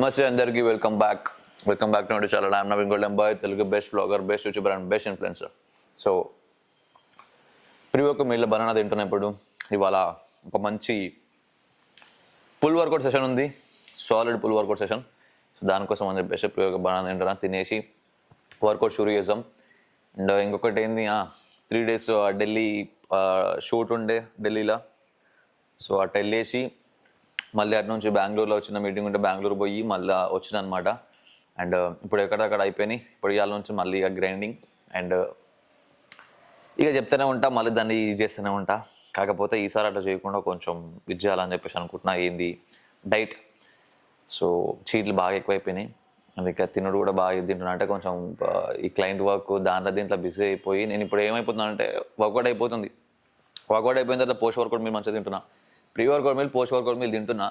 నమస్తే అందరికీ welcome back to my channel. I'm Naveen golden boy, Telugu best blogger, best YouTuber and best influencer. So ప్రివోక మీళ్ళ banana తింటున్నప్పుడు ఇవాళ ఒక మంచి పుల్ వర్కౌట్ సెషన్ ఉంది, solid pull workout session. So దానికోసం అని చెప్పేసి ప్రివోక బనానా తింటున్నా, తినేసి వర్కౌట్ షురూ చేద్దాం. అండ్ ఇంకొకటి ఏంది, 3 days ఢిల్లీ షూట్ ఉండే ఢిల్లీలో. సో అటు వెళ్ళేసి మళ్ళీ అటు నుంచి బెంగళూరులో వచ్చిన మీటింగ్ ఉంటే బెంగళూరు పోయి మళ్ళీ వచ్చిన అనమాట. అండ్ ఇప్పుడు ఎక్కడక్కడ అయిపోయినాయి. ఇప్పుడు ఇవాళ నుంచి మళ్ళీ ఇక గ్రైండింగ్. అండ్ ఇక చెప్తూనే ఉంటా, మళ్ళీ దాన్ని యూజ్ చేస్తూనే ఉంటా. కాకపోతే ఈసారి అట్లా చేయకుండా కొంచెం ఇది చేయాలని చెప్పేసి అనుకుంటున్నా. ఏంది డైట్. సో చీట్లు బాగా ఎక్కువైపోయినాయి. అందుకే తినడు కూడా బాగా తింటున్నా. అంటే కొంచెం ఈ క్లయింట్ వర్క్ దీంట్లో బిజీ అయిపోయి నేను ఇప్పుడు ఏమైపోతున్నా అంటే వర్కౌట్ అయిపోతుంది. వర్కౌట్ అయిపోయిన తర్వాత పోస్ట్ వర్కౌట్ మీల్ మంచిగా తింటున్నా. Pre workout meal, post workout meal తింటున్నా.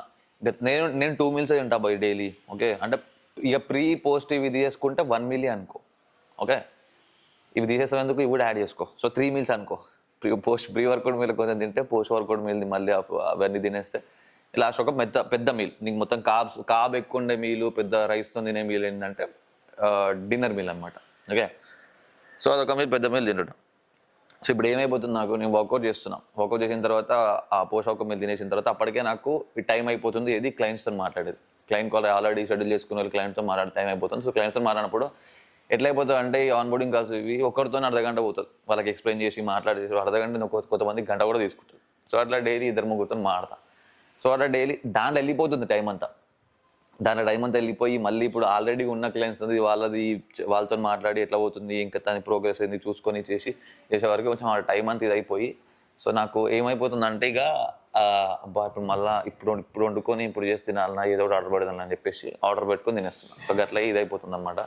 నేను 2 meals తింటా బై డైలీ. ఓకే, అంటే ఇక ప్రీ పోస్ట్ ఇవి తీసుకుంటే 1 meal అనుకో. ఓకే, ఇవి తీసేసేందుకు ఇవి కూడా యాడ్ చేసుకో. సో 3 meals అనుకో. ప్రీ వర్కౌట్ మీల్ కొంచెం తింటే, పోస్ట్ వర్కౌట్ మీల్ మళ్ళీ అవన్నీ తినేస్తే లాస్ట్ ఒక పెద్ద మీల్. నీకు మొత్తం కాబ్ ఎక్కువ ఉండే మీలు, పెద్ద రైస్తో తినే మీల్ ఏంటంటే డిన్నర్ మీల్ అనమాట. ఓకే, సో అదొక మీల్, పెద్ద మీల్ తింటున్నాం. సో ఇప్పుడు ఏమైపోతుంది, నాకు నేను వర్కౌట్ చేసిన తర్వాత ఆ పోస్ట్ వర్కౌట్ మీల్ తినేసిన తర్వాత అప్పటికే నాకు ఈ టైం అయిపోతుంది. ఏది క్లయింట్స్తో మాట్లాడేది. క్లయింట్ కాల్ ఆల్రెడీ షెడ్యూల్ చేసుకున్న వాళ్ళు క్లయింట్తో మాట్లాడే టైం అయిపోతుంది. సో క్లయింట్స్తో మాట్లాడినప్పుడు ఎట్లా అయిపోతుంది అంటే ఈ ఆన్బోర్డింగ్ కాల్స్ ఇవి ఒకరితో అర్ధగంట పోతుంది. వాళ్ళకి ఎక్స్ప్లెయిన్ చేసి మాట్లాడేసి అర్ధగంట, కొంతమంది గంట కూడా తీసుకుంటుంది. సో అట్లా డైలీ 2-3 మాడతా. సో అట్లా డైలీ దాంట్లో వెళ్ళిపోతుంది టైం అంతా. వెళ్ళిపోయి మళ్ళీ ఇప్పుడు ఆల్రెడీ ఉన్న క్లయింట్స్ ఉంది, వాళ్ళతో మాట్లాడి ఎట్లా పోతుంది, ఇంకా దాని ప్రోగ్రెస్ ఏంది చూసుకొని చేసే వరకు కొంచెం ఆ టైం అంతా ఇది అయిపోయి. సో నాకు ఏమైపోతుందంటే ఇక అబ్బా ఇప్పుడు మళ్ళీ ఇప్పుడు వండుకొని ఇప్పుడు చేసి తినాలన్నా, ఏదో ఒకటి ఆర్డర్ పెడదాం అని చెప్పేసి ఆర్డర్ పెట్టుకొని తినేస్తున్నాను. సో అట్లా ఇది అయిపోతుంది అనమాట.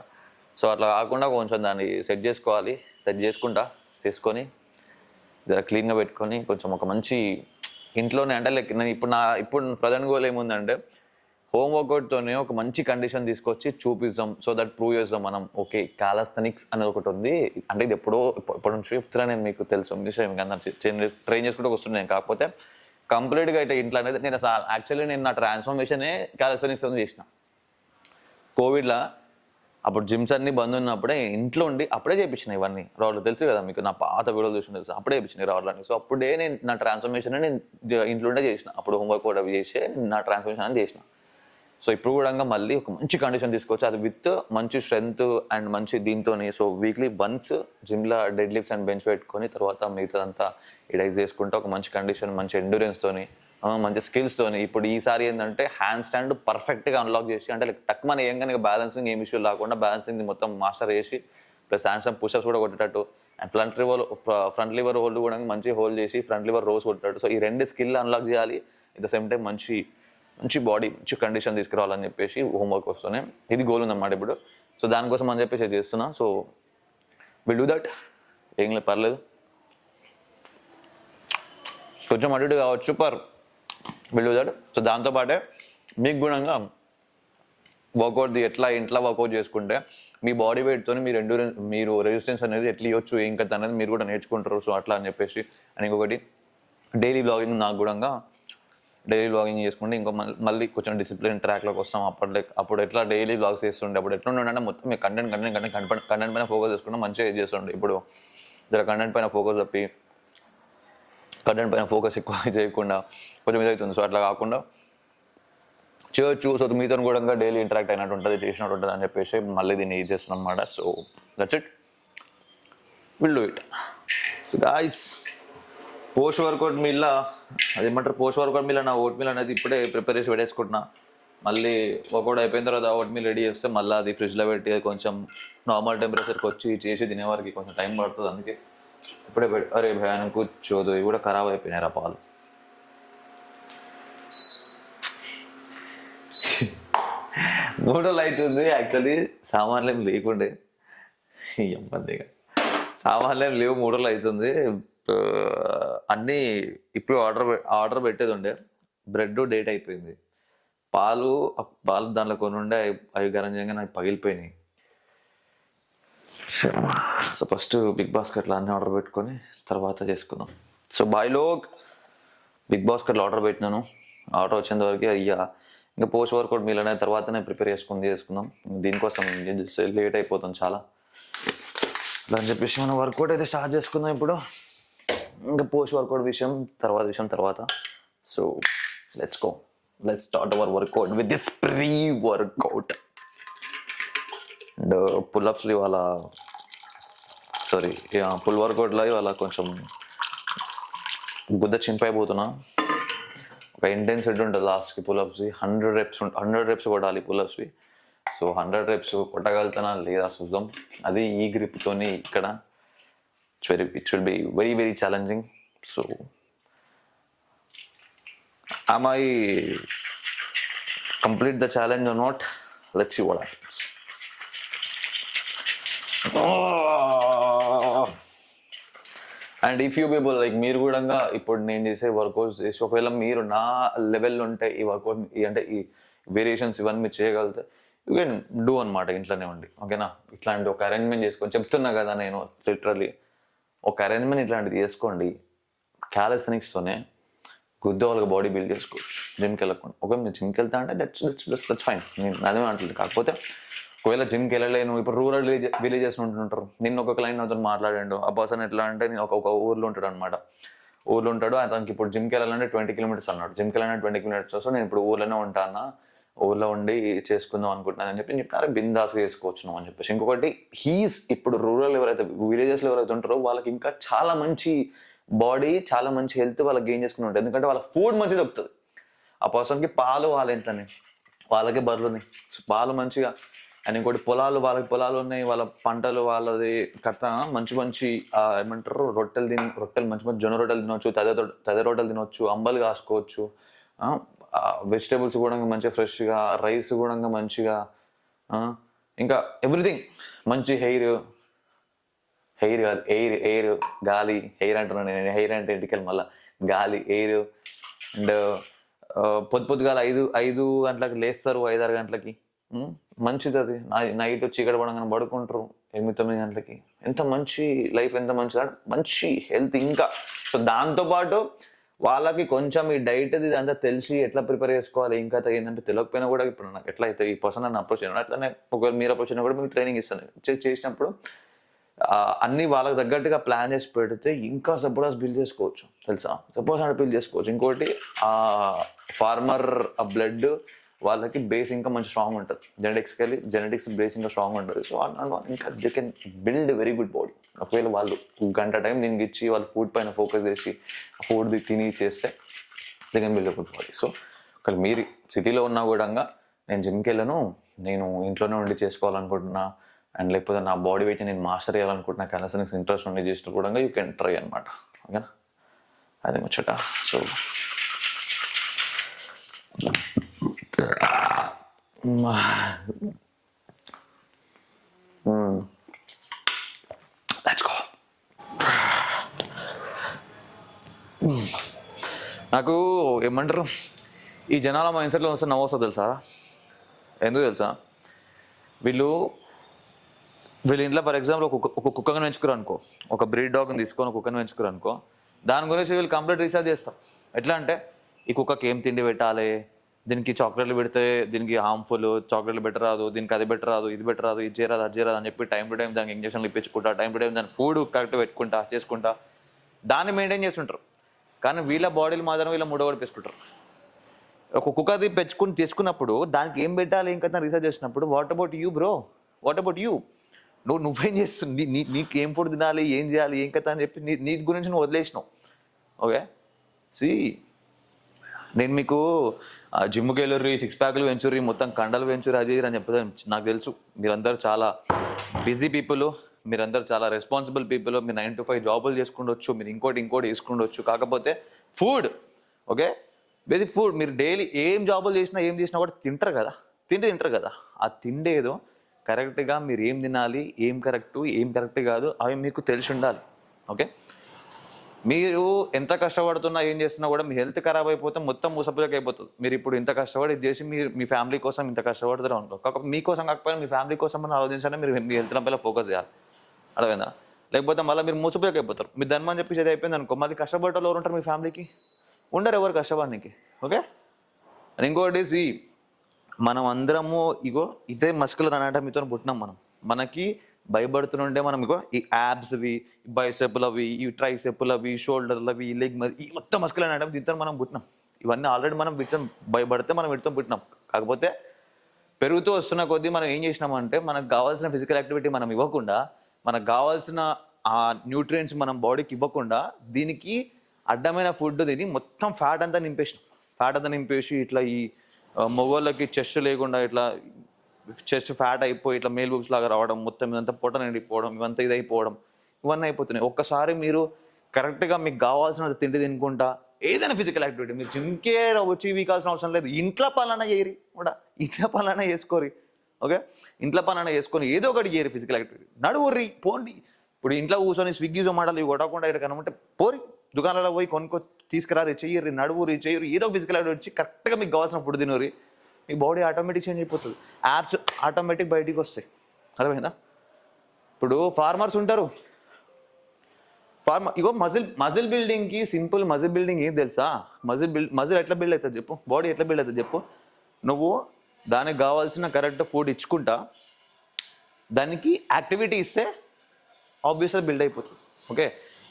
సో అట్లా కాకుండా కొంచెం దాన్ని సెట్ చేసుకొని జర క్లీన్గా పెట్టుకొని కొంచెం ఒక మంచి ఇంట్లోనే, అంటే లైక్ నేను ఇప్పుడు ప్రజెంట్ గోల్ ఏముందంటే హోమ్ వర్కౌట్తోనే ఒక మంచి కండిషన్ తీసుకొచ్చి చూపిస్తాం. సో దట్ ప్రూవ్ చేస్తాం మనం. ఓకే, కాలస్థెనిక్స్ అనేది ఒకటి ఉంది. అంటే ఇది ఎప్పటి నుంచి చెప్తున్నా నేను, మీకు తెలుసు విషయం. ట్రైన్ చేసుకుంటూ వస్తున్నాను. కాకపోతే కంప్లీట్గా అయితే ఇంట్లో అనేది నేను యాక్చువల్లీ నా ట్రాన్స్ఫర్మేషనే కాలస్థెనిక్స్ చేసిన. కోవిడ్లో అప్పుడు జిమ్స్ అన్ని బంద్ ఉన్నప్పుడే ఇంట్లో ఉండి అప్పుడే చేయించిన ఇవన్నీ రాళ్ళు. తెలుసు కదా మీకు, నా పాత వీడియోలు చూసిన తెలుసు, అప్పుడే చేయించిన రాళ్ళని. సో అప్పుడే నేను నా ట్రాన్స్ఫర్మేషన్ నేను ఇంట్లో ఉండే చేసిన. అప్పుడు హోంవర్క్ కూడా అవి చేసి నా ట్రాన్స్ఫర్మేషన్ అని చేసిన. సో ఇప్పుడు కూడా మళ్ళీ ఒక మంచి కండిషన్ తీసుకోవచ్చు, అది విత్ మంచి స్ట్రెంగ్త్ అండ్ మంచి దీంతో. సో వీక్లీ వన్స్ జిమ్లో డెడ్ లిఫ్ట్స్ అండ్ బెంచ్ పెట్టుకొని తర్వాత మిగతాదంతా ఎడైజ్ చేసుకుంటే ఒక మంచి కండిషన్, మంచి ఎండ్యూరెన్స్తోని, మంచి స్కిల్స్తోని. ఇప్పుడు ఈసారి ఏంటంటే హ్యాండ్ స్టాండ్ పర్ఫెక్ట్గా అన్లాక్ చేసి, అంటే లైక్ టక్ మన ఏం కానీ బ్యాలెన్సింగ్ ఏం ఇష్యూ లేకుండా బ్యాలెన్సింగ్ మొత్తం మాస్టర్ చేసి, ప్లస్ హ్యాండ్ స్టాండ్ పుషప్స్ కూడా కొట్టేటట్టు, అండ్ ఫ్రంట్ లివర్ హోల్డ్ కూడా మంచి హోల్డ్ చేసి ఫ్రంట్ లివర్ రోస్ కొట్టేటట్టు. సో ఈ 2 స్కిల్ అన్లాక్ చేయాలి. ఎట్ ద సేమ్ టైం మంచి బాడీ, మంచి కండిషన్ తీసుకురావాలని చెప్పేసి హోంవర్క్ వస్తూనే ఇది గోల్ ఉందన్నమాట ఇప్పుడు. సో దానికోసం అని చెప్పేసి చేస్తున్నా. సో విల్ డూ దట్, ఏం లేదు, పర్లేదు, కొంచెం అటు ఇటు కావచ్చు, విల్ డూ దట్. సో దాంతోపాటే మీకు గుణంగా వర్కౌట్ ఎట్లా ఇంట్లో వర్కౌట్ చేసుకుంటే మీ బాడీ వెయిట్తో మీరు రెసిస్టెన్స్ అనేది ఎట్లా ఇవ్వచ్చు, ఏం కథ అనేది మీరు కూడా నేర్చుకుంటారు. సో అట్లా అని చెప్పేసి. అండ్ ఇంకొకటి డైలీ బ్లాగింగ్, నాకు కూడా డైలీ బ్లాగింగ్ చేసుకుంటే ఇంకో మళ్ళీ కొంచెం డిసిప్లిన్ ట్రాక్లోకి వస్తాం. అప్పుడు ఎట్లా డైలీ బ్లాగ్స్ చేస్తుండే, అప్పుడు ఎట్లా ఉండే అంటే మొత్తం మీరు కంటెంట్ పైన ఫోకస్ చేసుకుంటే మంచిగా చేస్తుండే. ఇప్పుడు జర కంటెంట్ పైన ఫోకస్ తప్పి కంటెంట్ పైన ఫోకస్ ఎక్కువ చేయకుండా కొంచెం ఇదవుతుంది. సో అట్లా కాకుండా చేయొచ్చు. సో మీతో కూడా డైలీ ఇంటరాక్ట్ అయినట్టు ఉంటుంది, చేసినట్టు ఉంటుంది అని చెప్పేసి మళ్ళీ దీన్ని యూజ్ చేస్తున్నాం అనమాట. So that's it, will do it. So guys, post workout మీల్లో అదేమంటారు, పోస్ట్ వర్కౌట్ మీల్ నా ఓట్ మీల్ అనేది ఇప్పుడే ప్రిపేర్ చేసి పెట్టేసుకుంటున్నా. మళ్ళీ వర్కౌట్ అయిపోయిన తర్వాత ఓట్ మీల్ రెడీ చేస్తే మళ్ళీ అది ఫ్రిడ్జ్లో పెట్టి కొంచెం నార్మల్ టెంపరేచర్కి వచ్చి చేసి తినేవారికి కొంచెం టైం పడుతుంది. అందుకే ఇప్పుడే అరే భయాన్ని కూర్చోదు, ఇవి కూడా ఖరాబ్ అయిపోయినాయి రా పాలు. 3 రోజులు అవుతుంది. యాక్చువల్లీ సామాన్లు ఏం లేకుండే, ఇబ్బందిగా సామాన్లు ఏం లేవు, 3 రోజులు అవుతుంది. అన్నీ ఇప్పుడు ఆర్డర్ పెట్టేది ఉండే. బ్రెడ్ డేట్ అయిపోయింది, పాలు దాంట్లో కొన్ని ఉండే, అవి గరం చేయగా నాకు పగిలిపోయినాయి. సో ఫస్ట్ బిగ్ బాస్కెట్లో అన్నీ ఆర్డర్ పెట్టుకొని తర్వాత చేసుకుందాం. సో బాయ్లో బిగ్ బాస్కెట్లో ఆర్డర్ పెట్టినాను. ఆర్డర్ వచ్చేంత వరకు అయ్యా ఇంకా పోస్ట్ వర్కౌట్ మీల్ అనేది తర్వాతనే ప్రిపేర్ చేసుకుందాం. దీనికోసం లేట్ అయిపోతాం చాలా. అలా అని చెప్పేసి మనం వర్కౌట్ అయితే స్టార్ట్ చేసుకుందాం ఇప్పుడు. ఇంకా పోస్ట్ వర్కౌట్ విషయం తర్వాత. So let's start our workout with this pre workout. And పుల్అప్స్లో ఇవాళ పుల్ వర్కౌట్లో ఇవాళ కొంచెం గుద్ద చింపైపోతున్నా. ఒక ఇంటెన్సిటీ ఉంటుంది లాస్ట్కి పుల్అప్స్వి. 100 reps కొట్టాలి పుల్అప్స్వి. సో 100 reps కొట్టగలుగుతానా లేదా చూద్దాం. అది ఈ గ్రిప్తోని ఇక్కడ it will be very very challenging. So am I complete the challenge or not? Let's see what happens. And if you people like మీరు కూడా ఇప్పుడు నేను చేసే వర్కౌట్స్ చేసి ఒకవేళ మీరు నా లెవెల్లో ఉంటే ఈ వర్కౌట్ అంటే ఈ వేరియేషన్స్ ఇవన్నీ మీరు చేయగలిగితే యూ కెన్ డూ అనమాట ఇంట్లోనే ఉండి. ఓకేనా? ఇట్లాంటి ఒక అరేంజ్మెంట్ చేసుకొని చెప్తున్నా కదా నేను లిటరలీ ఒక అరేంజ్మెంట్ ఇట్లాంటిది చేసుకోండి. క్యాలిస్థెనిక్స్తోనే వాళ్ళకి బాడీ బిల్డ్ చేసుకోవచ్చు జిమ్కి వెళ్ళకుండా. ఒకవేళ మీరు జిమ్కి వెళ్తా అంటే దట్స్ ఫైన్, నేను అదే అంటుంది. కాకపోతే ఒకవేళ జిమ్కి వెళ్ళలేను, ఇప్పుడు రూరల్ విలేజెస్ ఉంటుంటారు. నిన్న ఒక క్లయింట్ నాతో మాట్లాడాడు. ఆ పర్సన్ ఎట్లా అంటే నేను ఒక ఊర్లో ఉంటాడు అనమాట. ఊర్లో ఉంటాడు, అతనికి ఇప్పుడు జిమ్కి వెళ్ళాలంటే 20 kilometers అన్నాడు. జిమ్కి వెళ్ళాలంటే 20 kilometers. నేను ఇప్పుడు ఊర్లోనే ఉంటాను, ఊర్లో ఉండి చేసుకుందాం అనుకుంటున్నాను అని చెప్పి చెప్పినారు. బిందాస్ చేసుకోవచ్చు అని చెప్పేసి. ఇంకొకటి ఇప్పుడు రూరల్ ఎవరైతే విలేజెస్లో ఎవరైతే ఉంటారో వాళ్ళకి ఇంకా చాలా మంచి బాడీ, చాలా మంచి హెల్త్ వాళ్ళకి గెయిన్ చేసుకుని ఉంటుంది. ఎందుకంటే వాళ్ళ ఫుడ్ మంచిగా దొరుకుతుంది. ఆ పర్సన్కి పాలు వాళ్ళ ఎంతని, వాళ్ళకి బర్రెలుని పాలు మంచిగా. అండ్ ఇంకోటి వాళ్ళకి పొలాలు ఉన్నాయి, వాళ్ళ పంటలు వాళ్ళది కథ మంచి ఏమంటారు రొట్టెలు మంచి జొన్న రొట్టెలు తినవచ్చు, తదే రొట్టెలు తినవచ్చు, అంబలు కాసుకోవచ్చు. వెజిటేబుల్స్ కూడా మంచిగా ఫ్రెష్గా, రైస్ కూడా మంచిగా, ఇంకా ఎవ్రీథింగ్ మంచి హెయిర్ కాదు ఎయిర్ గాలి. హెయిర్ అంటున్నాను నేను, హెయిర్ అంటే ఎంటికలు మళ్ళీ గాలి ఎయిర్. అండ్ పొద్దుగాల 5 గంటలకు లేస్తారు, 5-6 గంటలకి. మంచిది అది. నైట్ చీకటి పడంగానే పడుకుంటారు 8-9 గంటలకి. ఎంత మంచి లైఫ్, ఎంత మంచి హెల్త్ ఇంకా. సో దాంతోపాటు వాళ్ళకి కొంచెం ఈ డైట్ అంతా తెలిసి ఎట్లా ప్రిపేర్ చేసుకోవాలి, ఇంకా ఏంటంటే తెలియకపోయినా కూడా ఇప్పుడు నాకు ఎట్లా అయితే ఈ పర్సన్ నన్ను అప్రోచ్ చేయడం అట్లా ఒకవేళ మీరు అప్రోచ్ అయినా కూడా మీకు ట్రైనింగ్ ఇస్తాను. చేసినప్పుడు అన్నీ వాళ్ళకి తగ్గట్టుగా ప్లాన్ చేసి పెడితే ఇంకా సపోజ్ బిల్డ్ చేసుకోవచ్చు, తెలుసా? సపోజ్ బిల్డ్ చేసుకోవచ్చు. ఇంకోటి ఫార్మర్ బ్లడ్ వాళ్ళకి బేస్ ఇంకా మంచి స్ట్రాంగ్ ఉంటుంది. జెనెటిక్స్ బేస్ ఇంకా స్ట్రాంగ్ ఉంటుంది. సో ఇంకా they can build very good body. ఒకవేళ వాళ్ళు గంట టైం దీనికి ఇచ్చి వాళ్ళు ఫుడ్ పైన ఫోకస్ చేసి ఫుడ్ తిని చేస్తే they can build good body. So ఒకవేళ మీరు సిటీలో ఉన్నా కూడా నేను జిమ్కి వెళ్ళను, నేను ఇంట్లోనే ఉండి చేసుకోవాలనుకుంటున్నా, అండ్ లేకపోతే నా బాడీ వెయిట్ నేను మాస్టర్ చేయాలనుకుంటున్నా, క్యాలిస్థెనిక్స్ ఇంట్రెస్ట్ ఉండి చేసిన కూడా యూ కెన్ ట్రై అనమాట. ఓకేనా? అదే ముచ్చట. So let's go. నాకు ఏమంటారు ఈ జనాల మైండ్ సెట్లో వస్తే నవ్వు వస్తుంది తెలుసా? ఎందుకు తెలుసా? వీళ్ళ ఇంట్లో ఫర్ ఎగ్జాంపుల్ ఒక కుక్కను పెంచుకురు అనుకో, ఒక బ్రీడ్ డాగ్ని తీసుకొని కుక్కను పెంచుకురు అనుకో, దాని గురించి వీళ్ళు కంప్లీట్ రీసెర్చ్ చేస్తారు. ఎట్లా అంటే ఈ కుక్కకి ఏం తిండి పెట్టాలి, దీనికి చాక్లెట్లు పెడితే దీనికి హార్మ్ఫుల్, చాక్లెట్లు బెటర్ రాదు, దీనికి అది బెటర్ రాదు, ఇది బెటర్ రాదు, ఇది చేయరాదు, అది చేయరాదు అని చెప్పి టైం టు టైం దానికి ఇంజక్షన్లు ఇప్పించుకుంటా, టైం టు టైం దాని ఫుడ్ కరెక్ట్ చేసుకుంటా దాన్ని మెయింటైన్ చేస్తుంటారు. కానీ వీళ్ళ బాడీలు మాత్రం వీళ్ళ మూడోవాడు పెంచుకుంటారు. ఒక కుక్కది తీసుకున్నప్పుడు దానికి ఏం పెట్టాలి ఇంకా రీసెర్చ్ చేసినప్పుడు what about you bro, what about you? నువ్వేం చేస్తుంది, నీకు ఏం ఫుడ్ తినాలి, ఏం చేయాలి, ఏం కథ అని చెప్పి నీ గురించి నువ్వు వదిలేసినావు. ఓకే, నేను మీకు జిమ్కి వెళ్ళుర్రి, 6 ప్యాక్లు పెంచుర్రి, మొత్తం కండలు పెంచుర్రి, అది అని చెప్పేది నాకు తెలుసు. మీరందరూ చాలా బిజీ పీపుల్, మీరందరూ చాలా రెస్పాన్సిబుల్ పీపుల్. మీరు 9 to 5 జాబులు చేసుకుండొచ్చు, మీరు ఇంకోటి వేసుకుండొచ్చు. కాకపోతే ఫుడ్, ఓకే, బేసిక్ ఫుడ్ మీరు డైలీ ఏం జాబులు చేసినా కూడా తింటారు కదా. ఆ తిండి ఏదో కరెక్ట్గా మీరు ఏం తినాలి, ఏం కరెక్ట్ కాదు అవి మీకు తెలిసి ఉండాలి. ఓకే, మీరు ఎంత కష్టపడుతున్నా ఏం చేస్తున్నా కూడా మీ హెల్త్ ఖరాబ్ అయిపోతే మొత్తం మూసపులకు అయిపోతుంది. మీరు ఇప్పుడు ఇంత కష్టపడి ఇది చేసి మీరు మీ ఫ్యామిలీ కోసం ఇంత కష్టపడతారు అనుకో, కాకపోతే మీకోసం కాకపోయినా మీ ఫ్యామిలీ కోసం అని ఆలోచించాలని మీరు మీ హెల్త్ పైన ఫోకస్ చేయాలి. అర్థమైందా? లేకపోతే మళ్ళీ మీరు మూసపులకు అయిపోతారు. మీరు ధర్మం అని చెప్పి ఇది అయిపోయింది అనుకో, మళ్ళీ కష్టపడేవాళ్ళు ఎవరు ఉంటారు మీ ఫ్యామిలీకి? ఉండరు ఎవరు కష్టపడడానికి. ఓకే, అండ్ ఇంకోటి మనం అందరము ఇగో ఇదే మస్కులర్ అనాటమీతో పుట్టినాం మనం. మనకి భయపడుతుంటే మనం ఇగో ఈ యాబ్స్వి, బైసెప్లవి, ఈ ట్రైసెప్లవి, షోల్డర్లవి, లెగ్ ఈ మొత్తం మస్కులర్ అనాటమీ దీంతో మనం పుట్టినాం. ఇవన్నీ ఆల్రెడీ మనం వీటితో భయపడితే మనం వీటితో పుట్టినాం. కాకపోతే పెరుగుతూ వస్తున్న కొద్దీ మనం ఏం చేసినామంటే మనకు కావాల్సిన ఫిజికల్ యాక్టివిటీ మనం ఇవ్వకుండా, మనకు కావాల్సిన ఆ న్యూట్రియంట్స్ మనం బాడీకి ఇవ్వకుండా దీనికి అడ్డమైన ఫుడ్ తిని మొత్తం ఫ్యాట్ అంతా నింపేసినాం. ఫ్యాట్ అంతా నింపేసి ఇట్లా ఈ మగవాళ్ళకి చెస్ట్ లేకుండా ఇట్లా చెస్ట్ ఫ్యాట్ అయిపోయి ఇట్లా మేల్ బూబ్స్ లాగా రావడం, మొత్తం ఇదంతా పొట్ట నిండిపోవడం, ఇవంతా ఇదైపోవడం, ఇవన్నీ అయిపోతున్నాయి. ఒక్కసారి మీరు కరెక్ట్గా మీకు కావాల్సిన తిండి తినుకుంటా ఏదైనా ఫిజికల్ యాక్టివిటీ మీరు జిమ్కే వచ్చి వీకాల్సిన అవసరం లేదు. ఇంట్లో పలానా చేయరి కూడా, ఇంట్లో పలానా చేసుకోరి. ఓకే, ఇంట్లో పలానా చేసుకొని ఏదో ఒకటి చేయరు ఫిజికల్ యాక్టివిటీ. నడువుర్రి, పోండి. ఇప్పుడు ఇంట్లో కూర్చొని స్విగ్గీ జొమాటోలు ఇవి కొట్టకుండా ఇక్కడ కనుకుంటే పోరి, దుకాణాలలో పోయి కొనుక్కో తీసుకురారి, చెయ్యరి, నడువురి, చెయ్యరు, ఏదో ఫిజికల్ యాక్టివిటీ వచ్చి కరెక్ట్గా మీకు కావాల్సిన ఫుడ్ తినరి. మీ బాడీ ఆటోమేటిక్ చేంజ్ అయిపోతుంది. యాప్స్ ఆటోమేటిక్ బయటికి వస్తాయి. అర్థమైందా? ఇప్పుడు ఫార్మర్స్ ఉంటారు, ఇగో మజిల్ బిల్డింగ్కి సింపుల్ మజిల్ బిల్డింగ్ ఏం తెలుసా? మజిల్ ఎట్లా బిల్డ్ అవుతుంది చెప్పు, బాడీ ఎట్లా బిల్డ్ అవుతుంది చెప్పు. నువ్వు దానికి కావాల్సిన కరెక్ట్ ఫుడ్ ఇచ్చుకుంటా దానికి యాక్టివిటీ ఇస్తే ఆబ్వియస్గా బిల్డ్ అయిపోతుంది. ఓకే,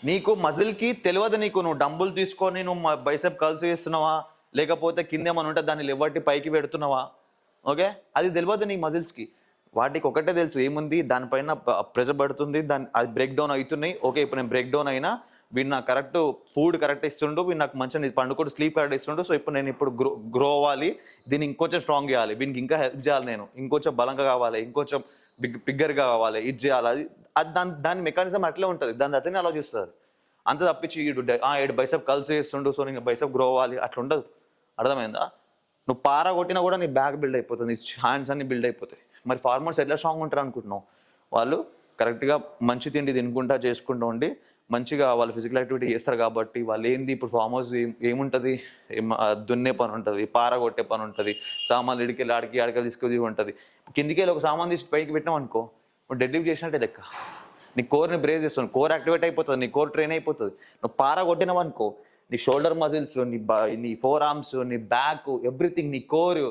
నీకు మజిల్కి తెలియదు, నీకు నువ్వు డంబుల్ తీసుకొని నువ్వు బైసెప్ కల్స్ చేస్తున్నావా, లేకపోతే కింద ఏమైనా ఉంటే దాన్ని లెవ్వట్టి పైకి పెడుతున్నావా. ఓకే, అది తెలియదు నీ మజిల్స్కి. వాటికి ఒకటే తెలుసు ఏముంది, దానిపైన ప్రెషర్ పడుతుంది, అది బ్రేక్ డౌన్ అవుతున్నాయి. ఓకే, ఇప్పుడు నేను బ్రేక్ డౌన్ అయినా వీడు నాకు కరెక్ట్ ఫుడ్ కరెక్ట్ ఇస్తుండు, వీడు నాకు మంచిగా పండుకోడు స్లీప్ కరెక్ట్ ఇస్తుండు. సో ఇప్పుడు నేను గ్రో అవ్వాలి, దీన్ని ఇంకొంచెం స్ట్రాంగ్ చేయాలి, వీనికి ఇంకా హెల్ప్ చేయాలి, నేను ఇంకొంచెం బలంగా కావాలి, ఇంకొంచెం బిగ్గర్గా కావాలి, ఇది చేయాలి. అది దాని మెకానిజం అట్లే ఉంటుంది, దాని అతనే ఆలోచిస్తుంది. అంత తప్పించి ఏడు బైసెప్ కలిసి చేస్తుండు సో నేను బైసెప్ గ్రో అవ్వాలి అట్లా ఉండదు. అర్థమైందా? నువ్వు పార కొట్టినా కూడా నీ బ్యాక్ బిల్డ్ అయిపోతుంది, నీ హ్యాండ్స్ అన్ని బిల్డ్ అయిపోతాయి. మరి ఫార్మర్స్ ఎట్లా స్ట్రాంగ్ ఉంటారు అనుకుంటున్నావు? వాళ్ళు కరెక్ట్గా మంచి తిండి తినుకుంటా చేసుకుంటూ ఉండి మంచిగా వాళ్ళు ఫిజికల్ యాక్టివిటీ చేస్తారు. కాబట్టి వాళ్ళు ఏంది ఇప్పుడు ఫార్మర్స్ ఏముంటుంది, దున్నే పని ఉంటుంది, పార కొట్టే పని ఉంటుంది, సామాన్లు ఇడికెళ్ళి ఆడికి తీసుకొని ఉంటుంది. కిందికి వెళ్ళి ఒక సామాన్ తీసి పైకి పెట్టినాం అనుకో, నువ్వు డెడ్ లిఫ్ట్ చేసినట్టే లెక్క. నీ కోర్ని బ్రేక్ చేస్తుంది, కోర్ యాక్టివేట్ అయిపోతుంది, నీ కోర్ ట్రైన్ అయిపోతుంది. నువ్వు పార కొట్టినావు అనుకో, నీ షోల్డర్ మజిల్స్, నీ ఫోర్ ఆర్మ్స్, నీ బ్యాక్, ఎవ్రీథింగ్, నీ కోర్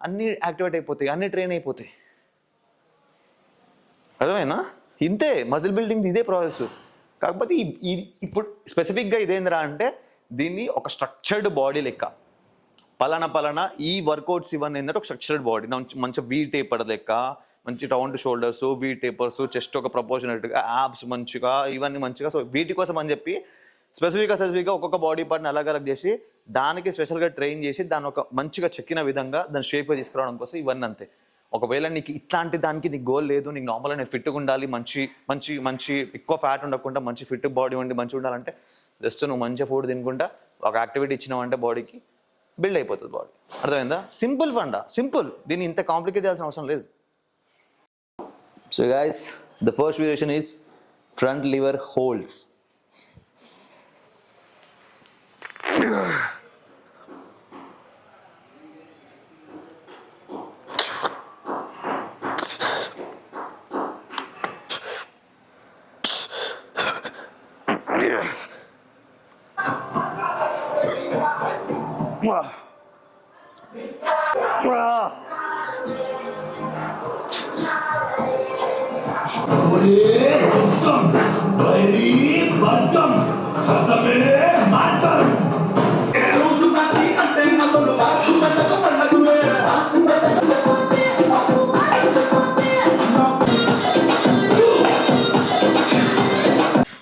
అన్నీ యాక్టివేట్ అయిపోతాయి, అన్నీ ట్రైన్ అయిపోతాయి. అర్థమైనా? ఇంతే మజిల్ బిల్డింగ్, ఇదే ప్రాసెస్. కాకపోతే ఇప్పుడు స్పెసిఫిక్గా ఇదేంద్రా అంటే దీన్ని ఒక స్ట్రక్చర్డ్ బాడీ లెక్క, పలానా ఈ వర్కౌట్స్ ఇవన్నీ ఏంటంటే ఒక స్ట్రక్చర్డ్ బాడీ, మంచి వీ టేపర్ లెక్క, మంచి రౌండ్ షోల్డర్స్, వీ టేపర్స్, చెస్ట్ ఒక ప్రపోర్షనల్గా, యాబ్స్ మంచిగా, ఇవన్నీ మంచిగా. సో వీటి కోసం అని చెప్పి స్పెసిఫిక్గా ఒక్కొక్క బాడీ పార్ట్ని అలాగ చేసి దానికి స్పెషల్గా ట్రైన్ చేసి దాన్ని ఒక మంచిగా చెక్కిన విధంగా దాన్ని షేప్గా తీసుకురావడం కోసం ఇవన్నీ అంతే. ఒకవేళ నీకు ఇట్లాంటి దానికి నీకు గోల్ లేదు, నీకు నార్మల్గా నేను ఫిట్గా ఉండాలి, మంచి మంచి మంచి ఎక్కువ ఫ్యాట్ ఉండకుండా మంచి ఫిట్ బాడీ ఉండి మంచిగా ఉండాలంటే జస్ట్ నువ్వు మంచిగా ఫుడ్ తినుకుంటా ఒక యాక్టివిటీ ఇచ్చినావంటే బాడీకి బిల్డ్ అయిపోతుంది బాడీ. అర్థమైందా? Simple funda, simple. దీన్ని ఇంత కాంప్లికేట్ చేయాల్సిన అవసరం లేదు. So guys, the first variation is front liver holds.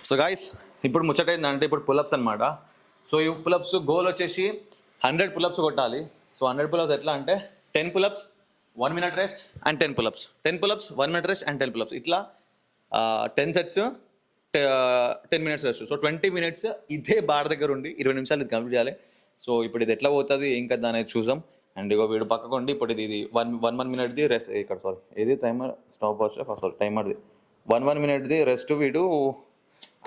So guys, ఇప్పుడు ముచ్చట ఏంటంటే ఇప్పుడు పులప్స్ అనమాట. సో ఈ పులప్స్ గోల్ వచ్చేసి 100 పులప్స్ కొట్టాలి. సో 100 పులప్స్ ఎట్లా అంటే 10 pull-ups 1 minute rest and 10 pull-ups, 10 pull-ups 1 minute rest and 10 pull-ups, ఇట్లా 10 sets 10 minutes rest. So 20 minutes ఇదే బార్ దగ్గర ఉండి 20 నిమిషాలు ఇది కంప్లీట్ చేయాలి. సో ఇప్పుడు ఇది ఎట్లా పోతుంది ఏం కదా అనేది చూద్దాం. అండ్ ఇగో వీడు పక్కకుండి ఇప్పుడు ఇది 1 minute రెస్ట్, ఇక్కడ సారీ ఇది టైమర్ స్టాప్ వాచ్ సారీ టైమర్ది 1 minute రెస్ట్ వీడు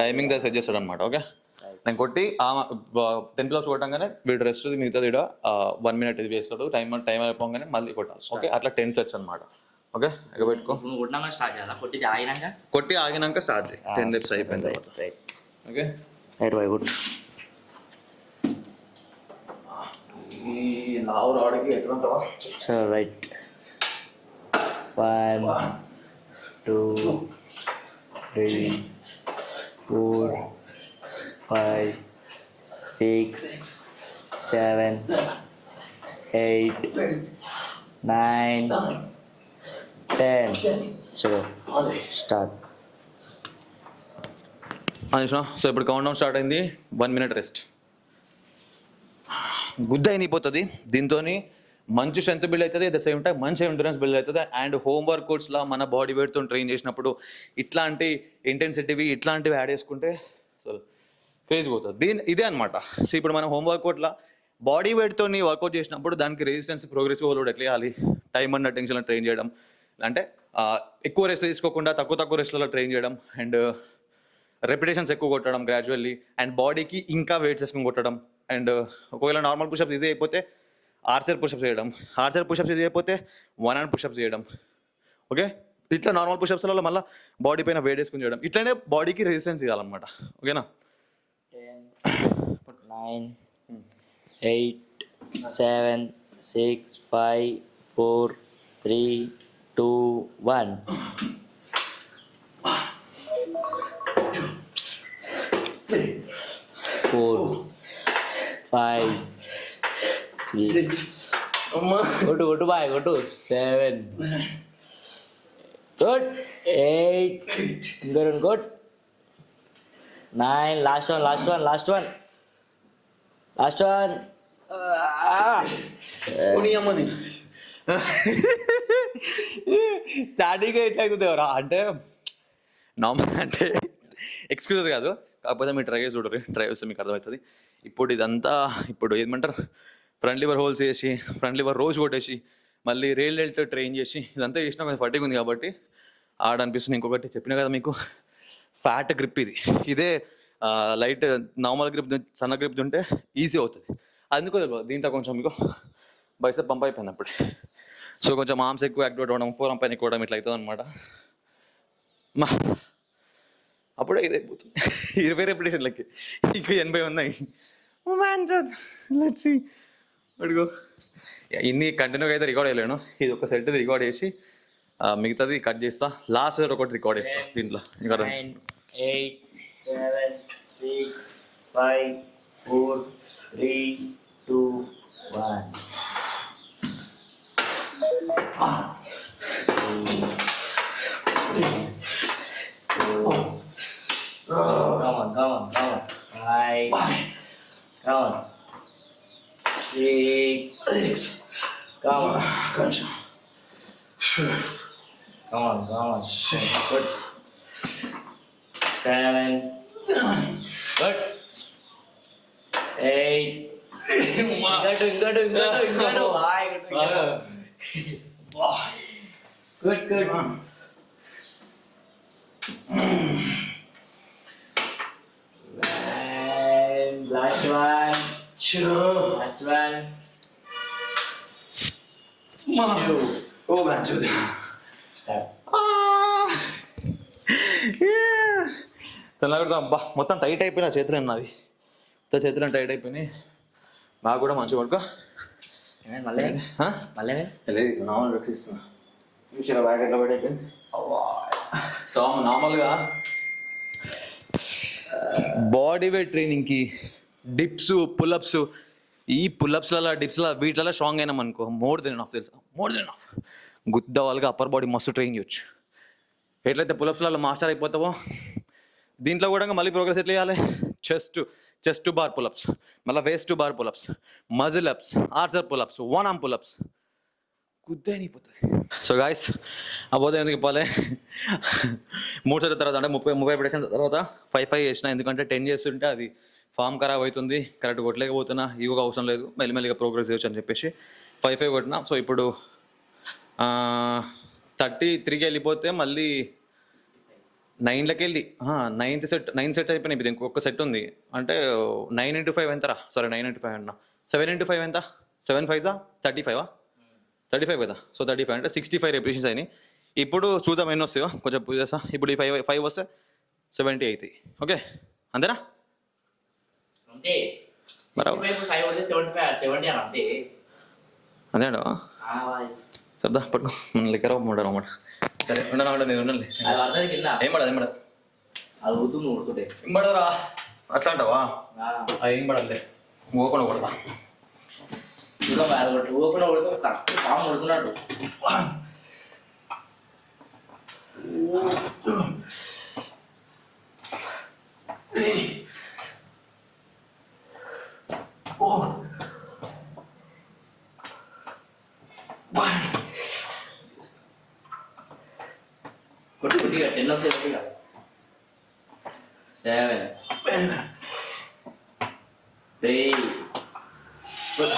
టైమింగ్ సెట్ చేస్తాడు అనమాట. ఓకే, నేను కొట్టి 10 పులప్స్ కొట్టంగానే వీడు రెస్ట్ మిగతా వీడు 1 minute ఇది చేస్తాడు, టైం అయిపోగానే మళ్ళీ కొట్టాలి. ఓకే, అట్లా 10 sets అనమాట. ఓకే, ఇక పెట్టుకో, కొట్టి ఆగినాక స్టార్ట్ చేయి 10 reps అయిపోయిన తర్వాత. ఓకే ఈ లావు రాడికి ఎట్లా ఉంటావా? రైట్. 1, 2, 3, 4, 5, 6, 7, 8, 9, 10. చలో స్టార్ట్. సో ఇప్పుడు కౌంట్ డౌన్ స్టార్ట్ అయింది. 1 minute రెస్ట్. గుద్ద అయిపోతుంది. దీంతో మంచి స్ట్రెంత్ బిల్డ్ అవుతుంది, అట్ ద సేమ్ టైం మంచి ఎండ్యూరెన్స్ బిల్డ్ అవుతుంది. అండ్ హోమ్ వర్కౌట్స్లో మన బాడీ వెయిట్తో ట్రైన్ చేసినప్పుడు ఇట్లాంటి ఇంటెన్సిటీవి ఇట్లాంటివి యాడ్ చేసుకుంటే సో క్రేజ్ పోతుంది. ఇదే అనమాట. సో ఇప్పుడు మనం హోమ్ వర్కౌట్లో బాడీ వెయిట్తో వర్కౌట్ చేసినప్పుడు దానికి రెసిస్టెన్స్ ప్రోగ్రెసివ్ లోడ్ ఎట్లా చేయాలి, టైం అండ్ అటెన్షన్లో ట్రైన్ చేయడం, అంటే ఎక్కువ రెస్ట్ తీసుకోకుండా తక్కువ రెస్ట్లలో ట్రైన్ చేయడం, అండ్ రెపిటేషన్స్ ఎక్కువ కొట్టడం గ్రాడ్యువల్లీ, అండ్ బాడీకి ఇంకా వెయిట్స్ వేసుకొని కొట్టడం. అండ్ ఒకవేళ నార్మల్ పుషప్స్ ఈజీ అయిపోతే ఆర్చర్ పుషప్స్ చేయడం, ఆర్చర్ పుషప్స్ ఈజీ అయిపోతే 1 hand పుషప్స్ చేయడం. ఓకే, ఇట్లా నార్మల్ పుషప్స్లలో మళ్ళీ బాడీ పైన వెయిట్ వేసుకొని చేయడం. ఇట్లనే బాడీకి రెసిస్టెన్స్ ఇవ్వాలన్నమాట. ఓకేనా? 9, 8, 7, 6, 5, 4, 3, 2, 1. 4, 5, 6. Go to 7. Good. 8. Good. 9. Last one. Starting ఎట్లా అవుతుంది ఎవరా అంటే నార్మల్ అంటే ఎక్స్క్యూజెస్ కాదు, కాకపోతే మీరు ట్రై చేసి చూడరు. ట్రై చేస్తే మీకు అర్థమవుతుంది. ఇప్పుడు ఇదంతా ఏమంటారు, ఫ్రంట్ లివర్ హోల్స్ చేసి ఫ్రంట్ లివర్ రోజు కొట్టేసి మళ్ళీ రేల్ ట్రైన్ చేసి ఇదంతా చేసినా కొంచెం ఫటిగ్ ఉంది కాబట్టి ఆడనిపిస్తుంది. ఇంకొకటి చెప్పినా కదా మీకు, ఫ్యాట్ గ్రిప్ ఇదే లైట్ నార్మల్ గ్రిప్ సన్న గ్రిప్ ఉంటే ఈజీ అవుతుంది. అందుకో దీంట్లో కొంచెం మీకు బైసెప్ పంప్ అయిపోయింది అప్పుడు. సో కొంచెం ఆర్మ్స్ ఎక్కువ యాక్టివేట్ అవ్వడం, ఫోరం పైన ఎక్కువ ఇట్లా అవుతుంది అనమాట. అప్పుడే ఇది అయిపోతుంది. 20 రెపిటేషన్లకి ఇంకా 80 ఉన్నాయి. Let's see. అడుగు ఇన్ని కంటిన్యూగా అయితే రికార్డ్ చేయలేను. ఇది ఒక సెట్ రికార్డ్ చేసి మిగతాది కట్ చేస్తా. లాస్ట్ ఒకటి రికార్డ్ చేస్తా దీంట్లో. 9, 8, 7, 6, 5, 4, 3, 2, 1. Come on. 5. Come on. 6. Come on. Good. 7. Good. 8. Good. Good. And last one. Last one. 2. Oh man, dude. Start. తెల్లగొడతాం. అబ్బా మొత్తం టైట్ అయిపోయినా చేతులు అన్నవి, మొత్తం చేతులు టైట్ అయిపోయినాయి. నాకు కూడా మంచిగా పడుకో. మళ్ళీ నార్మల్ రెక్స్ ఇస్తున్నా. ఫ్యూచర్ బ్యాగ్ ఎట్లా పడి అయిపోయింది. సో నార్మల్గా బాడీ వెయిట్ ట్రైనింగ్కి డిప్స్ పుల్అప్స్, ఈ పుల్అప్స్లలో డిప్స్లో వీటిలలో స్ట్రాంగ్ అయినాం అనుకో, మోర్ దెన్ ఎనఫ్ తెలుసా, మోర్ దెన్ ఎనఫ్. గుద్ద వాళ్ళగా అప్పర్ బాడీ మస్తు ట్రైన్ చేయొచ్చు. ఎట్లయితే పుల్అప్స్లలో మాస్టర్ అయిపోతావో దీంట్లో కూడా మళ్ళీ ప్రోగ్రెస్ ఎట్లా చేయాలి. చెస్ట్ టు బార్ పుల్అప్స్, మళ్ళీ waist to bar pullups, muscle ups, archer pullups, 1 arm pullups. గుద్దే అయిపోతుంది. సో గాయస్ అపోతే ఎందుకు చెప్పాలి, 3 సెట్ల తర్వాత అంటే 30 రెపిటేషన్ తర్వాత 5 చేసిన. ఎందుకంటే 10 చేస్తుంటే అది ఫామ్ ఖరాబ్ అవుతుంది, కరెక్ట్ కొట్టలేకపోతున్నా. ఇవ్వగా అవసరం లేదు, మెల్లిమెల్లిగా ప్రోగ్రెస్ చేయొచ్చు అని చెప్పేసి 5 కొట్టినా. సో ఇప్పుడు 33కి వెళ్ళిపోతే మళ్ళీ 9లకి వెళ్ళి 9 సెట్ అయిపోయినాయి. ఇప్పుడు ఇంకొక సెట్ ఉంది అంటే 9 into 5 ఎంతరా? సారీ 9 into 5 అన్నా. 7 into 5 ఎంత? 7 5 35 కదా. సో 35 అంటే 65 రెపిటేషన్స్ అయినాయి. ఇప్పుడు చూద్దాం ఎన్ని వస్తాయో, కొంచెం పూజ చేస్తా. ఇప్పుడు ఈ 5 వస్తే 70 అవుతాయి. ఓకే అంతేనా? అంతేనా? సరదా పట్టుకో లెక్కర ఉండరు అన్నమాట. సరే ఉండను నేను ఉండండి. అది పడుతుంది కింద. ఏం పడదు అది ఊతుంది ఊడుతుంటే. ఏం పడదురా అట్లా అంటావా? అది ఏం పడలే ఊకుండా కొడతా. ఇంకా బాధ కొట్టు ఊకుండా కొడుతూ కరెక్ట్ పాము కొడుతున్నాడు. కొట్టి కొట్టిగా 10 వస్తాయి కొట్టిగా 7 3 గుడ్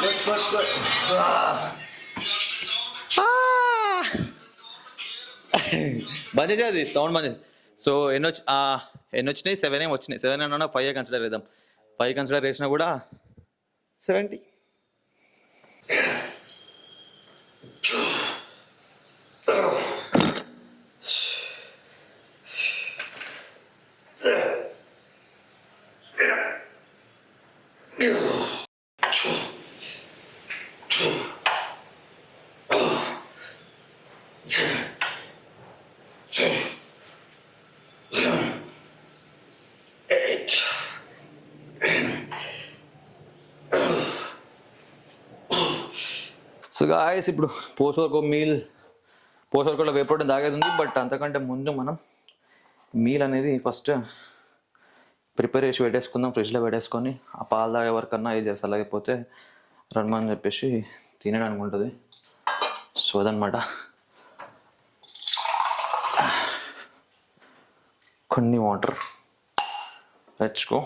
బంద్ చేసి అది సౌండ్ బంద్ చేసి. సో ఎన్ని వచ్చినాయి? 7 ఏమి వచ్చినాయి. 7 అన్నా 5 కన్సిడర్ చేద్దాం. 5 కన్సిడర్ చేసినా కూడా 70. సో గాయస్ ఇప్పుడు పోస్ట్ వర్కౌట్లో వే ప్రోటీన్ తాగేది ఉంది. బట్ అంతకంటే ముందు మనం మీల్ అనేది ఫస్ట్ ప్రిపేర్ చేసి పెట్టేసుకుందాం. ఫ్రిడ్జ్లో పెట్టేసుకొని ఆ పాలు తాగే వరకన్నా ఇది చేస్తా, లేకపోతే రమ్మని చెప్పేసి తినడానికి ఉంటుంది. సో అదనమాట. కొన్ని వాటర్ తెచ్చుకో.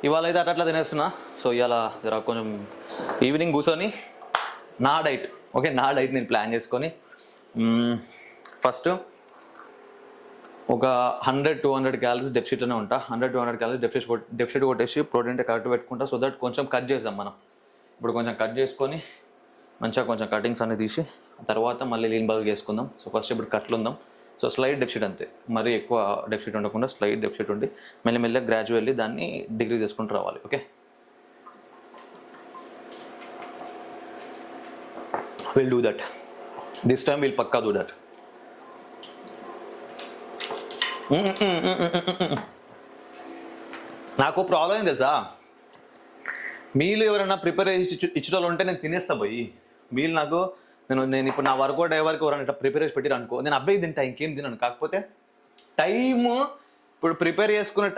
ఇవాళ అయితే అట్లా తినేస్తున్నా. సో ఇవాళ జర కొంచెం ఈవినింగ్ కూర్చొని నా డైట్ నేను ప్లాన్ చేసుకొని ఫస్ట్ ఒక 100-200 క్యాలరీస్ డెఫిసిట్లోనే ఉంటా. 100-200 క్యాలరీస్ డెఫిసిట్ కొట్టేసి ప్రోటీన్ కరెక్ట్ పెట్టుకుంటా. సో దట్ కొంచెం కట్ చేద్దాం మనం. ఇప్పుడు కొంచెం కట్ చేసుకొని మంచిగా కొంచెం కటింగ్స్ అన్ని తీసి తర్వాత మళ్ళీ లీన్ బల్క్ చేసుకుందాం. సో ఫస్ట్ ఇప్పుడు కట్లు ఉందాం. సో స్లైడ్ డెఫిసిట్ అంతే, మరీ ఎక్కువ డెఫిసిట్ ఉండకుండా స్లైడ్ డెఫిసిట్ ఉండి మెల్లమెల్లగా గ్రాడ్యువల్లీ దాన్ని డిగ్రీ చేసుకుంటూ రావాలి. Okay, will do that. This time will పక్కా డూ దట్. నాకు ప్రాబ్లం ఏం తెలుసా, మీల్ ఎవరైనా ప్రిపేర్ చేసి ఇచ్చడం ఉంటే నేను తినేస్తా పోయి. మీల్ నాకు నేను ఇప్పుడు నా వర్కౌట్ అయ్యే వరకు ఎవరైనా ఇట్లా ప్రిపేర్ చేసి పెట్టిరు అనుకో, నేను అబ్బాయి తింటా, ఇంకేం తినను. కాకపోతే టైము ఇప్పుడు ప్రిపేర్ చేసుకునే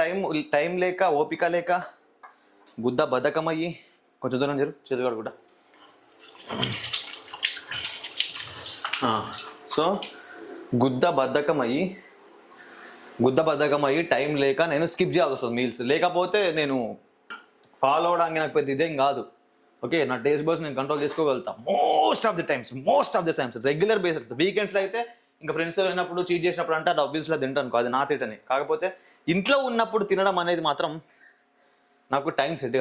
టైం లేక, ఓపిక లేక, గుద్ద బద్ధకం అయ్యి కొంచెం దూరం చేతుగాడు కూడా. సో గుద్ద బద్ధకం అయ్యి టైం లేక నేను స్కిప్ చేయాల్సి వస్తుంది మీల్స్. లేకపోతే నేను ఫాలో అవడానికి నాకు పెద్ద ఇదేం కాదు. ఓకే, నా టేస్ట్ బర్డ్స్ నేను కంట్రోల్ చేసుకోగలుగుతాను most of the times regular basis. వీకెండ్స్లో అయితే ఇంకా ఫ్రెండ్స్తో వెళ్ళినప్పుడు చీట్ చేసినప్పుడు అంటే అది ఆబ్వియస్లో తింటాను, అది నా తింటని. కాకపోతే ఇంట్లో ఉన్నప్పుడు తినడం అనేది మాత్రం నాకు టైం సెట్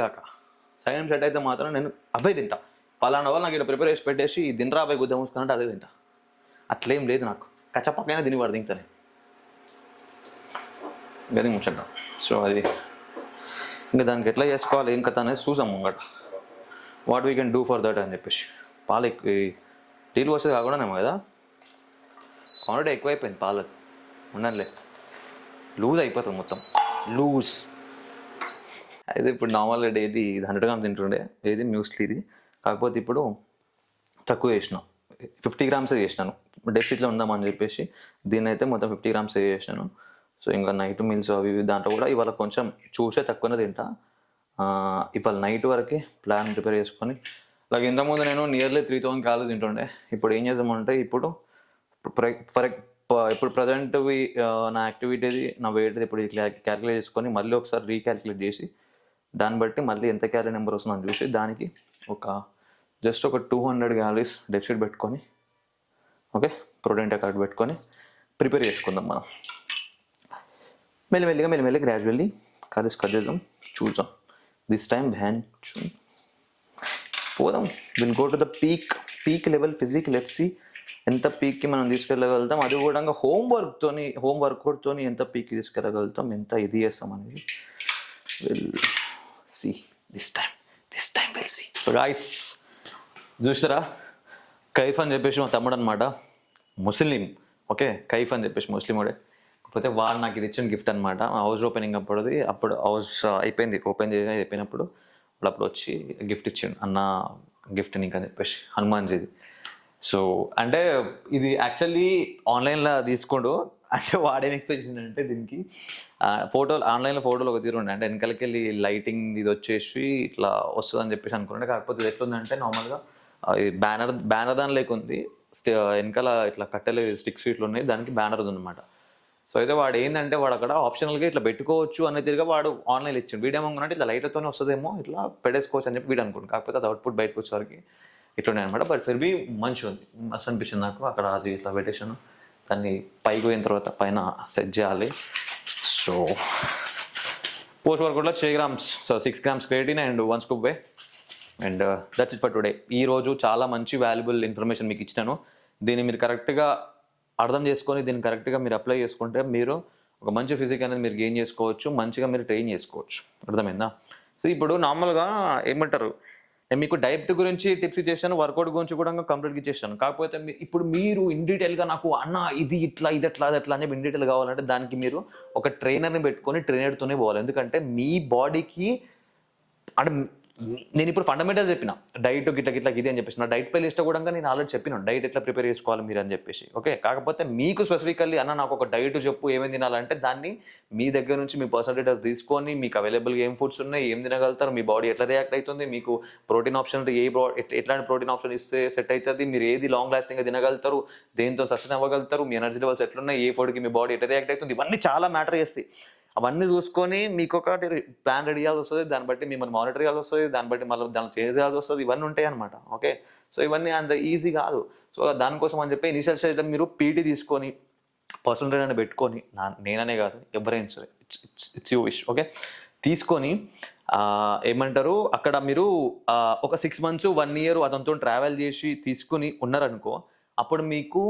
అయితే మాత్రం నేను అవే తింటా. పలానా వాళ్ళు నాకు ఇక్కడ ప్రిపేర్ చేసి పెట్టేసి తినరా అబ్బాయి గుద్ద మూసుకున్నట్టు అదే తింటా. అట్లేం లేదు నాకు, కచ్చపక్కైనా తినివాడు తింటాను గది ముచ్చట. సో అది ఇంకా దానికి ఎట్లా చేసుకోవాలి ఏం కథ అనేది చూసాం ముంగట. What we can do for that అని చెప్పేసి. పాలు ఎక్కువ టీలు వస్తే కాకుండానేమో కదా, క్వాంటిటీ ఎక్కువైపోయింది పాలు. ఉండనులే, లూజ్ అయిపోతుంది మొత్తం లూజ్. అయితే ఇప్పుడు నార్మల్గా డైలీ 100 grams తింటుండే ఏది మ్యూస్లీ ఇది. కాకపోతే ఇప్పుడు తక్కువ చేసినాం, 50 grams చేసినాను. డెఫిసిట్లో ఉందామని చెప్పేసి దీన్ని అయితే మొత్తం 50 grams చేసినాను. సో ఇంకా నైట్ మీల్స్ అవి దాంట్లో కూడా ఇవాళ కొంచెం చూసే తక్కువనే తింటా. ఇవాళ నైట్ వరకు ప్లాన్ ప్రిపేర్ చేసుకొని, అలాగే ఇంతకుముందు నేను నియర్లీ 3000 calories తింటుండే. ఇప్పుడు ఏం చేద్దామంటే ఇప్పుడు ప్రజెంట్ నా యాక్టివిటీది నా వెయిట్ ఇప్పుడు క్యాలిక్యులేట్ చేసుకొని మళ్ళీ ఒకసారి రీక్యాలిక్యులేట్ చేసి దాన్ని బట్టి మళ్ళీ ఎంత క్యాలరీ నెంబర్ వస్తుందని చూసి దానికి జస్ట్ ఒక 200 calories డెఫిసిట్ పెట్టుకొని, ఓకే, ప్రోటీన్ కరెక్ట్ పెట్టుకొని ప్రిపేర్ చేసుకుందాం మనం. మెల్లిమెల్లిగా గ్రాడ్యువల్లీ క్యాలరీస్ కట్ చేద్దాం, చూద్దాం. దిస్ టైమ్ పోదాం. Will go to the peak level physique. Let's see ఎంత పీక్కి మనం తీసుకెళ్ళగలుగుతాం. అది కూడా హోమ్ వర్కౌట్తో ఎంత పీక్కి తీసుకెళ్ళగలుగుతాం, ఎంత ఇది చేస్తాం అనేది will see. This time will see. So guys చూసారా, కైఫ్ అని చెప్పేసి మా తమ్ముడు అనమాట, ముస్లిం. ఓకే, కైఫ్ అని చెప్పేసి ముస్లిముడే. కాకపోతే వాడు నాకు ఇది ఇచ్చిన గిఫ్ట్ అనమాట. హౌస్ ఓపెనింగ్ అప్పుడు హౌస్ అయిపోయింది, ఓపెన్ చేసి అయిపోయినప్పుడు అప్పుడు వచ్చి గిఫ్ట్ ఇచ్చిండు, అన్న గిఫ్ట్ నీకు అని చెప్పేసి, హనుమాన్జీది. సో అంటే ఇది యాక్చువల్లీ ఆన్లైన్లో తీసుకోండు. అంటే వాడేం ఎక్స్పెక్ట్ చేసిండంటే దీనికి ఫోటోలు, ఆన్లైన్లో ఫోటోలు ఒక తీరు ఉండే, అంటే వెనకాలకి వెళ్ళి లైటింగ్ ఇది వచ్చేసి ఇట్లా వస్తుంది అని చెప్పేసి అనుకున్నాడు. కాకపోతే ఇది ఎట్లుందంటే నార్మల్గా బ్యానర్ దాని లేకుంది, వెనకాల ఇట్లా కట్టెలు స్టిక్స్ ఇట్లు ఉన్నాయి, దానికి బ్యానర్ ఉందన్నమాట. సో అయితే వాడు ఏంటంటే వాడు అక్కడ ఆప్షనల్గా ఇట్లా పెట్టుకోవచ్చు అనే తిరిగా వాడు ఆన్లైన్ ఇచ్చాడు. వీడియో ఏమనుకున్నట్టు ఇట్లా లైట్తోనే వస్తుందేమో, ఇట్లా పెట్టేసుకోవచ్చు అని చెప్పి వీడు అనుకోండి. కాకపోతే అది అవుట్పుట్ బయటకు వచ్చేసరికి ఇట్లున్నాయి అనమాట. బట్ ఫిర్ బీ మంచిగా ఉంది, మస్తు అనిపించింది నాకు. అక్కడ అది ఇట్లా పెట్టేసాను, దాన్ని పైకి పోయిన తర్వాత పైన సెట్ చేయాలి. సో పోస్ట్ వర్కౌట్లో 6 grams, so 6 grams creatine and 1 scoop whey, and that's it for today. ఈరోజు చాలా మంచి వాల్యుబుల్ ఇన్ఫర్మేషన్ మీకు ఇచ్చినాను. దీన్ని మీరు కరెక్ట్గా అర్థం చేసుకొని దీన్ని కరెక్ట్గా మీరు అప్లై చేసుకుంటే మీరు ఒక మంచి ఫిజిక్ అనేది మీరు గెయిన్ చేసుకోవచ్చు, మంచిగా మీరు ట్రైన్ చేసుకోవచ్చు. అర్థమైందా? సో ఇప్పుడు నార్మల్గా ఏమంటారు, నేను మీకు డైట్ గురించి టిప్స్ ఇచ్చేసాను, వర్కౌట్ గురించి కూడా కంప్లీట్గా ఇచ్చేసాను. కాకపోతే ఇప్పుడు మీరు ఇన్ డీటెయిల్గా నాకు అన్న ఇది ఇట్లా ఇది ఎట్లా అది ఎట్లా అని చెప్పి ఇన్ డీటెయిల్ కావాలంటే దానికి మీరు ఒక ట్రైనర్ని పెట్టుకొని ట్రైనర్తోనే పోవాలి. ఎందుకంటే మీ బాడీకి అంటే నేను ఇప్పుడు ఫండమెంటల్ చెప్పిన డైట్ గిట్లా ఇది అని చెప్పేసి, నా డైట్ ప్లే లిస్ట్ కూడా నేను ఆల్రెడీ చెప్పిన డైట్ ఎట్లా ప్రిపేర్ చేసుకోవాలి మీరు అని చెప్పేసి. ఓకే, కాకపోతే మీకు స్పెసిఫికల్లీ అన్న నాకు ఒక డైట్ చెప్పు ఏమేమి తినాలంటే దాన్ని మీ దగ్గర నుంచి మీ పర్సనల్ డేటా తీసుకొని మీకు అవైలబుల్గా ఏం ఫుడ్స్ ఉన్నాయి, ఏం తినగలుగుతారు, మీ బాడీ ఎట్లా రియాక్ట్ అవుతుంది, మీకు ప్రోటీన్ ఆప్షన్ ఎట్లాంటి ప్రోటీన్ ఆప్షన్ ఇస్తే సెట్ అవుతుంది, మీరు ఏది లాంగ్ లాస్టింగ్గా తినగలుగుతారు, దేంతో సస్టైన్ అవ్వగలుగుతారు, మీ ఎనర్జీ లెవెల్స్ ఎట్లున్నాయి, ఏ ఫుడ్కి మీ బాడీ ఎట్లా రియాక్ట్ అవుతుంది, ఇవన్నీ చాలా మ్యాటర్ చేస్తాయి. అవన్నీ చూసుకొని మీకు ఒకటి ప్లాన్ రెడీ చేయాల్సి వస్తుంది, దాన్ని బట్టి మిమ్మల్ని మానిటర్ చేయాల్సి వస్తుంది, దాన్ని బట్టి మళ్ళీ దాన్ని చేంజ్ చేయాల్సి వస్తుంది, ఇవన్నీ ఉంటాయి అనమాట. ఓకే, సో ఇవన్నీ అంత ఈజీ కాదు. సో దానికోసం అని చెప్పి ఇనిషియల్ స్టేజ్లో మీరు పీటీ తీసుకొని పర్సనల్ ట్రైనర్ని పెట్టుకొని, నేననే కాదు ఎవరైనా సరే, ఇట్స్ యూ విష్. ఓకే, తీసుకొని ఏమంటారు అక్కడ మీరు ఒక 6 months 1 year అతనితో ట్రావెల్ చేసి తీసుకుని ఉన్నారనుకో, అప్పుడు మీకు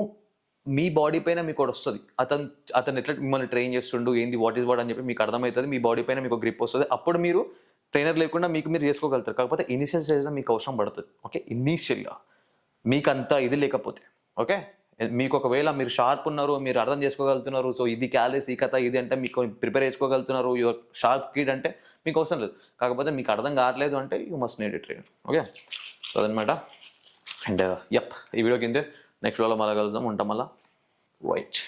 మీ బాడీ పైన మీకు ఒకటి వస్తుంది, అతను ఎట్లా మిమ్మల్ని ట్రైన్ చేస్తుండు, ఏంది వాట్ ఈస్ వాట్ అని చెప్పి మీకు అర్థమవుతుంది, మీ బాడీ పైన మీకు గ్రిప్ వస్తుంది. అప్పుడు మీరు ట్రైనర్ లేకుండా మీకు మీరు చేసుకోగలుగుతారు. కాకపోతే ఇనిషియల్ స్టేజ్లో మీకు అవసరం పడుతుంది. ఓకే, ఇనీషియల్గా మీకు అంతా ఇది లేకపోతే, ఓకే, మీకు ఒకవేళ మీరు షార్ప్ ఉన్నారు, మీరు అర్థం చేసుకోగలుగుతున్నారు, సో ఇది క్యాలరీస్ ఈ కథ ఇది అంటే మీకు ప్రిపేర్ చేసుకోగలుగుతున్నారు, యువర్ షార్ప్ కిడ్ అంటే మీకు అవసరం లేదు. కాకపోతే మీకు అర్థం కావట్లేదు అంటే you must need a trainer. Okay, so అదనమాట. అండ్ యప్, ఈ వీడియో కింద నెక్స్ట్ వీడియోలో మళ్ళీ కలుద్దాం, ఉంటాం మళ్ళీ. రైట్.